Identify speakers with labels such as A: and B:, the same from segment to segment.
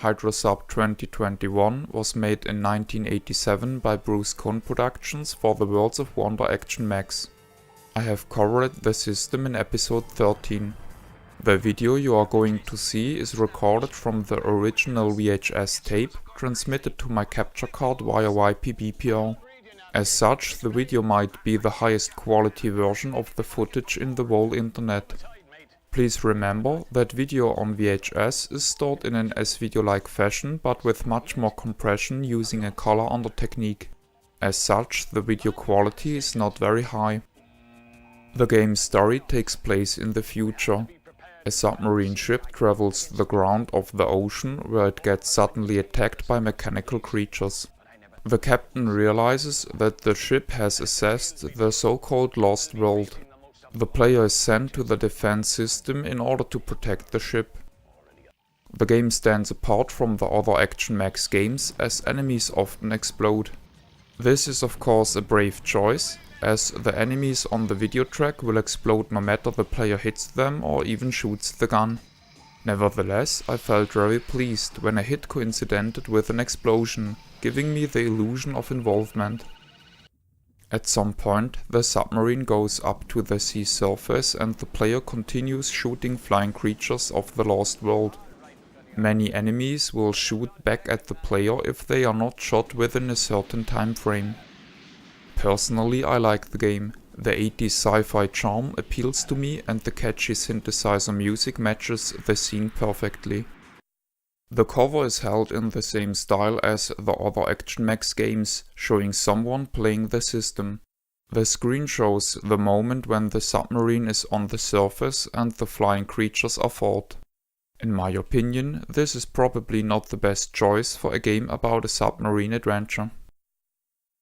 A: Hydrosub 2021 was made in 1987 by Bruce Cohn Productions for the Worlds of Wonder ActionMax. I have covered the system in episode 13. The video you are going to see is recorded from the original VHS tape transmitted to my capture card via YPBPR. As such, the video might be the highest quality version of the footage in the whole internet. Please remember that video on VHS is stored in an S-video-like fashion but with much more compression using a color under technique. As such, the video quality is not very high. The game's story takes place in the future. A submarine ship travels the ground of the ocean where it gets suddenly attacked by mechanical creatures. The captain realizes that the ship has accessed the so-called Lost World. The player is sent to the defense system in order to protect the ship. The game stands apart from the other ActionMax games as enemies often explode. This is of course a brave choice, as the enemies on the video track will explode no matter the player hits them or even shoots the gun. Nevertheless, I felt very pleased when a hit coincided with an explosion, giving me the illusion of involvement. At some point, the submarine goes up to the sea surface and the player continues shooting flying creatures of the Lost World. Many enemies will shoot back at the player if they are not shot within a certain time frame. Personally, I like the game. The 80s sci-fi charm appeals to me and the catchy synthesizer music matches the scene perfectly. The cover is held in the same style as the other ActionMax games, showing someone playing the system. The screen shows the moment when the submarine is on the surface and the flying creatures are fought. In my opinion, this is probably not the best choice for a game about a submarine adventure.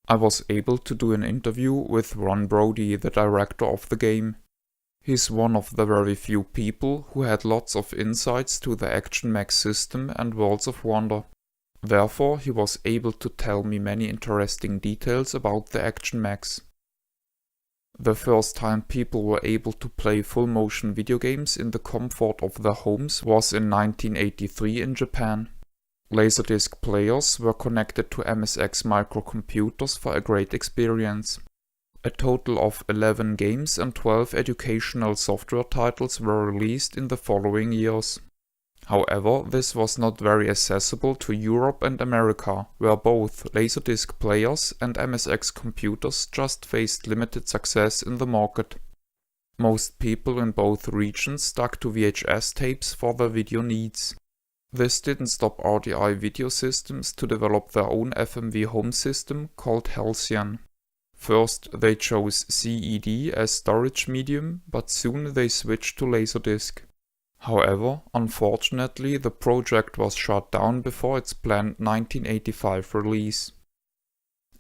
A: I was able to do an interview with Ron Brody, the director of the game. He's one of the very few people who had lots of insights to the ActionMax system and Worlds of Wonder. Therefore, he was able to tell me many interesting details about the ActionMax. The first time people were able to play full-motion video games in the comfort of their homes was in 1983 in Japan. Laserdisc players were connected to MSX microcomputers for a great experience. A total of 11 games and 12 educational software titles were released in the following years. However, this was not very accessible to Europe and America, where both Laserdisc players and MSX computers just faced limited success in the market. Most people in both regions stuck to VHS tapes for their video needs. This didn't stop RDI Video Systems to develop their own FMV home system called Halcyon. First they chose CED as storage medium, but soon they switched to Laserdisc. However, unfortunately the project was shut down before its planned 1985 release.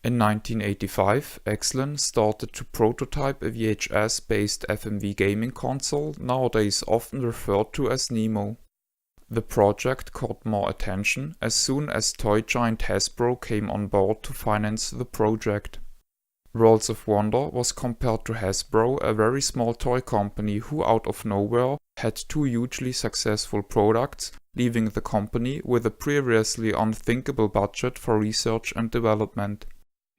A: In 1985, Exlon started to prototype a VHS-based FMV gaming console, nowadays often referred to as Nemo. The project caught more attention as soon as toy giant Hasbro came on board to finance the project. Worlds of Wonder was compared to Hasbro, a very small toy company who out of nowhere had two hugely successful products, leaving the company with a previously unthinkable budget for research and development.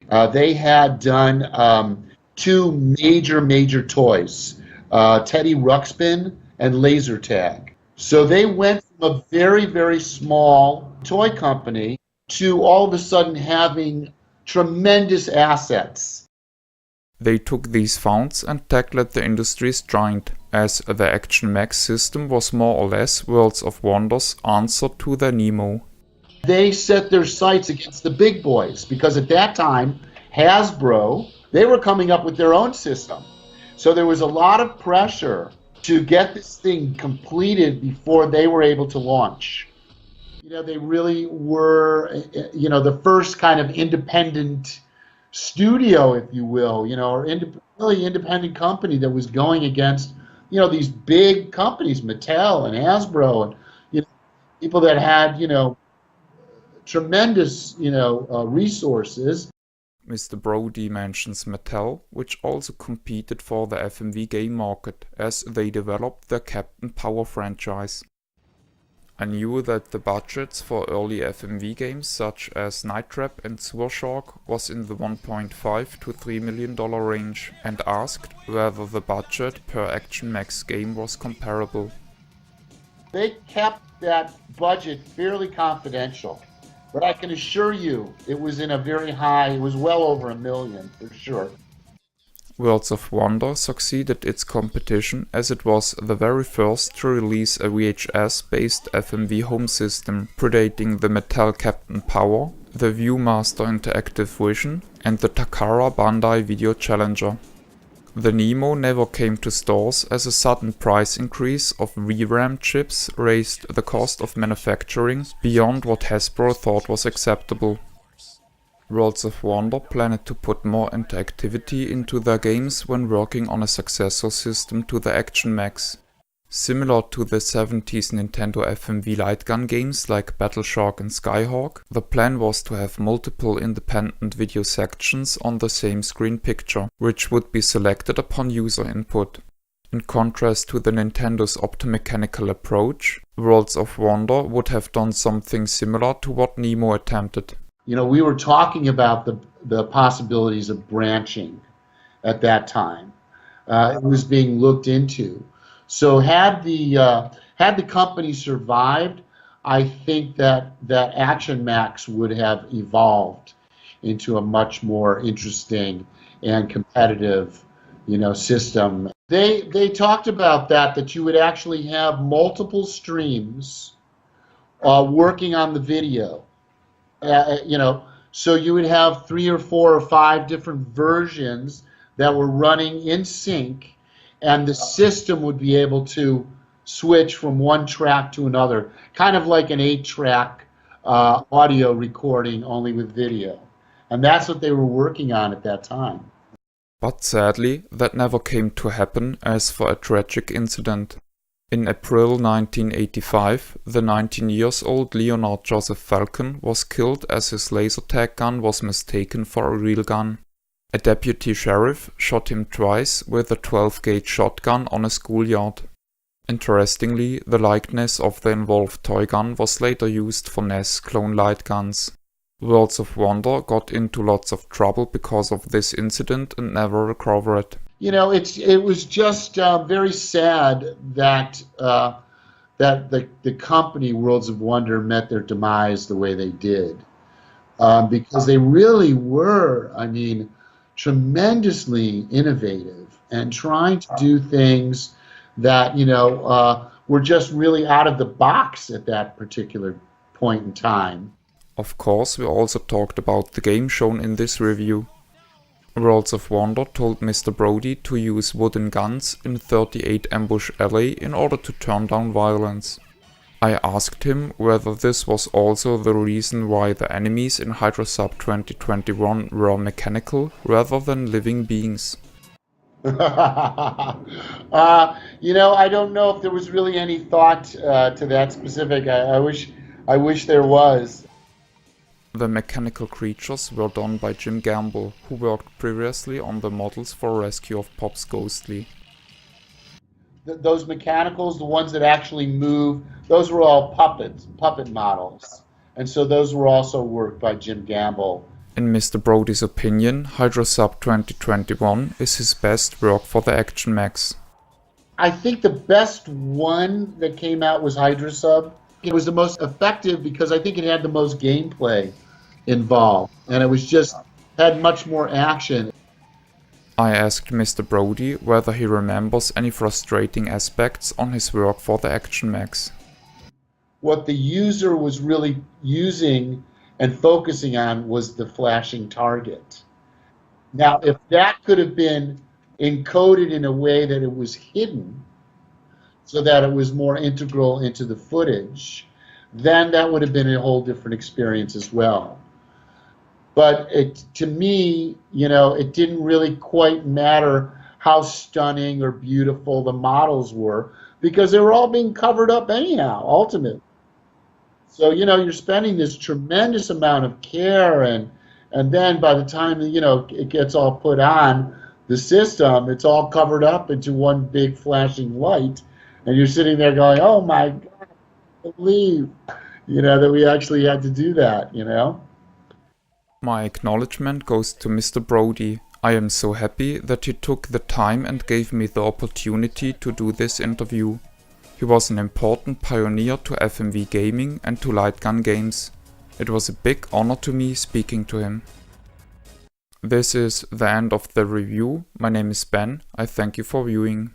B: They had done two major toys, Teddy Ruxpin and Laser Tag. So they went from a very small toy company to all of a sudden having tremendous assets.
A: They took these funds and tackled the industry's giant, as the ActionMax system was more or less Worlds of Wonder's answer to their Nemo.
B: They set their sights against the big boys because at that time, Hasbro, they were coming up with their own system. So there was a lot of pressure to get this thing completed before they were able to launch. They really were, the first kind of independent studio, if you will, or really independent company that was going against, these big companies, Mattel and Hasbro, and people that had, tremendous, resources.
A: Mr. Brody mentions Mattel, which also competed for the FMV game market, as they developed their Captain Power franchise. I knew that the budgets for early FMV games such as Night Trap and Sewer Shark was in the $1.5 to $3 million range and asked whether the budget per ActionMax game was comparable.
B: They kept that budget fairly confidential, but I can assure you it was in a very high, it was well over $1 million for sure.
A: Worlds of Wonder succeeded its competition as it was the very first to release a VHS-based FMV home system, predating the Mattel Captain Power, the Viewmaster Interactive Vision, and the Takara Bandai Video Challenger. The Nemo never came to stores as a sudden price increase of VRAM chips raised the cost of manufacturing beyond what Hasbro thought was acceptable. Worlds of Wonder planned to put more interactivity into their games when working on a successor system to the ActionMax. Similar to the 70s Nintendo FMV light gun games like Battleshark and Skyhawk, the plan was to have multiple independent video sections on the same screen picture, which would be selected upon user input. In contrast to the Nintendo's optomechanical approach, Worlds of Wonder would have done something similar to what Nemo attempted.
B: You know, we were talking about the possibilities of branching at that time. It was being looked into. So had the company survived, I think that ActionMax would have evolved into a much more interesting and competitive, system. They talked about that you would actually have multiple streams working on the video. So you would have 3 or 4 or 5 different versions that were running in sync, and the system would be able to switch from one track to another, kind of like an 8-track audio recording, only with video. And that's what they were working on at that time.
A: But sadly, that never came to happen, as for a tragic incident. In April 1985, the 19-year-old Leonard Joseph Falcon was killed as his laser tag gun was mistaken for a real gun. A deputy sheriff shot him twice with a 12-gauge shotgun on a schoolyard. Interestingly, the likeness of the involved toy gun was later used for NES clone light guns. Worlds of Wonder got into lots of trouble because of this incident and never recovered.
B: It was just very sad that the company Worlds of Wonder met their demise the way they did, because they really were, tremendously innovative and trying to do things that were just really out of the box at that particular point in time.
A: Of course, we also talked about the game shown in this review. Worlds of Wonder told Mr. Brody to use wooden guns in 38 Ambush Alley in order to turn down violence. I asked him whether this was also the reason why the enemies in Hydrosub 2021 were mechanical rather than living beings.
B: I don't know if there was really any thought to that specific. I wish there was.
A: The mechanical creatures were done by Jim Gamble, who worked previously on the models for Rescue of Pops Ghostly.
B: Those mechanicals, the ones that actually move, those were all puppet models. And so those were also worked by Jim Gamble.
A: In Mr. Brody's opinion, Hydrosub 2021 is his best work for the ActionMax.
B: I think the best one that came out was Hydrosub. It was the most effective because I think it had the most gameplay involved, and it was just had much more action.
A: I asked Mr. Brody whether he remembers any frustrating aspects on his work for the ActionMax.
B: What the user was really using and focusing on was the flashing target. Now, if that could have been encoded in a way that it was hidden, so that it was more integral into the footage, then that would have been a whole different experience as well. But to me, it didn't really quite matter how stunning or beautiful the models were, because they were all being covered up anyhow, ultimately. So, you're spending this tremendous amount of care, and then by the time, it gets all put on the system, it's all covered up into one big flashing light, and you're sitting there going, oh my God, believe, that we actually had to do that,
A: My acknowledgement goes to Mr. Brody. I am so happy that he took the time and gave me the opportunity to do this interview. He was an important pioneer to FMV gaming and to light gun games. It was a big honor to me speaking to him. This is the end of the review. My name is Ben. I thank you for viewing.